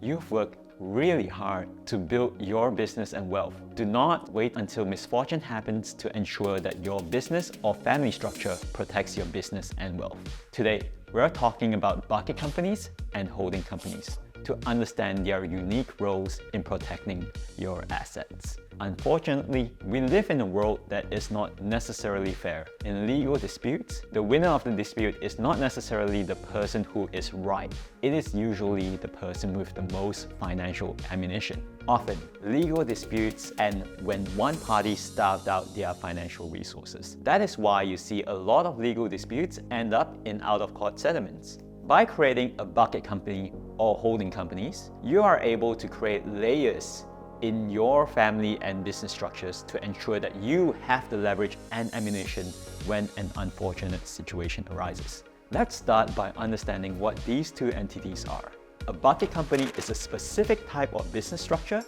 You've worked really hard to build your business and wealth. Do not wait until misfortune happens to ensure that your business or family structure protects your business and wealth. Today, we're talking about bucket companies and holding companies to understand their unique roles in protecting your assets. Unfortunately, we live in a world that is not necessarily fair. In legal disputes, the winner of the dispute is not necessarily the person who is right. It is usually the person with the most financial ammunition. Often, legal disputes end when one party starved out their financial resources. That is why you see a lot of legal disputes end up in out-of-court settlements. By creating a bucket company or holding companies, you are able to create layers in your family and business structures to ensure that you have the leverage and ammunition when an unfortunate situation arises. Let's start by understanding what these two entities are. A bucket company is a specific type of business structure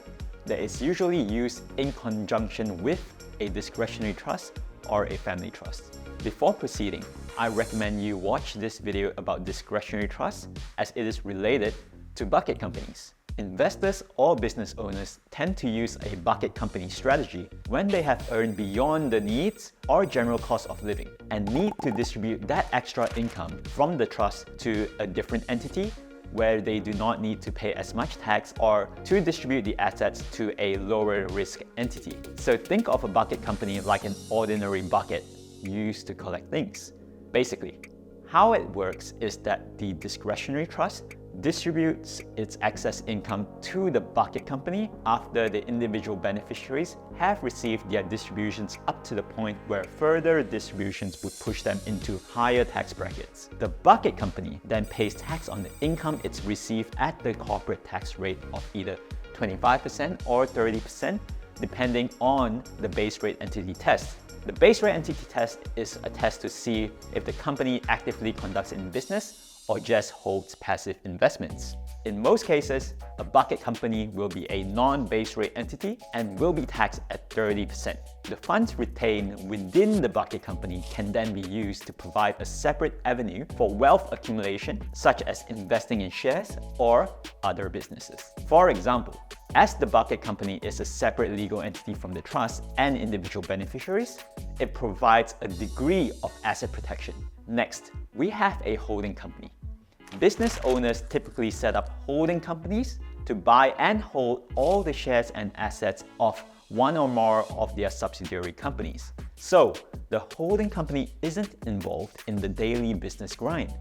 that is usually used in conjunction with a discretionary trust or a family trust. Before proceeding, I recommend you watch this video about discretionary trusts as it is related to bucket companies. Investors or business owners tend to use a bucket company strategy when they have earned beyond the needs or general cost of living and need to distribute that extra income from the trust to a different entity where they do not need to pay as much tax or to distribute the assets to a lower risk entity. So think of a bucket company like an ordinary bucket used to collect things. Basically, how it works is that the discretionary trust distributes its excess income to the bucket company after the individual beneficiaries have received their distributions up to the point where further distributions would push them into higher tax brackets. The bucket company then pays tax on the income it's received at the corporate tax rate of either 25% or 30%, depending on the base rate entity test. The base rate entity test is a test to see if the company actively conducts in business or just holds passive investments. In most cases, a bucket company will be a non-base rate entity and will be taxed at 30%. The funds retained within the bucket company can then be used to provide a separate avenue for wealth accumulation, such as investing in shares or other businesses. For example, as the bucket company is a separate legal entity from the trust and individual beneficiaries, it provides a degree of asset protection. Next, we have a holding company. Business owners typically set up holding companies to buy and hold all the shares and assets of one or more of their subsidiary companies. So, the holding company isn't involved in the daily business grind.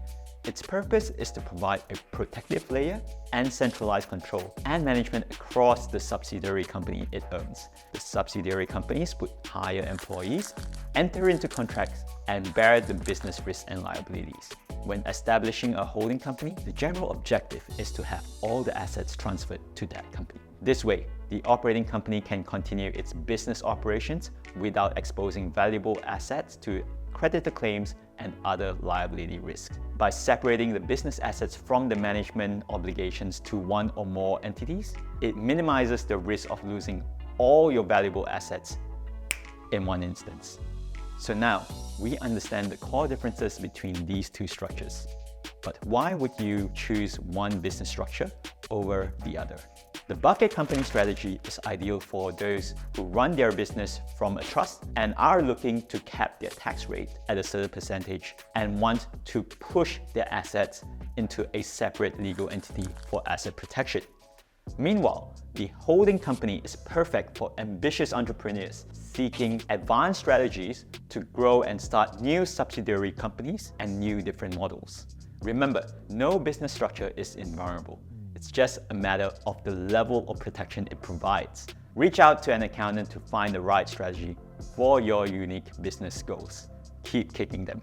Its purpose is to provide a protective layer and centralized control and management across the subsidiary company it owns. The subsidiary companies would hire employees, enter into contracts, and bear the business risks and liabilities. When establishing a holding company, the general objective is to have all the assets transferred to that company. This way, the operating company can continue its business operations without exposing valuable assets to creditor claims and other liability risks. By separating the business assets from the management obligations to one or more entities, it minimizes the risk of losing all your valuable assets in one instance. So now, we understand the core differences between these two structures. But why would you choose one business structure over the other? The bucket company strategy is ideal for those who run their business from a trust and are looking to cap their tax rate at a certain percentage and want to push their assets into a separate legal entity for asset protection. Meanwhile, the holding company is perfect for ambitious entrepreneurs seeking advanced strategies to grow and start new subsidiary companies and new different models. Remember, no business structure is invulnerable. It's just a matter of the level of protection it provides. Reach out to an accountant to find the right strategy for your unique business goals. Keep kicking them.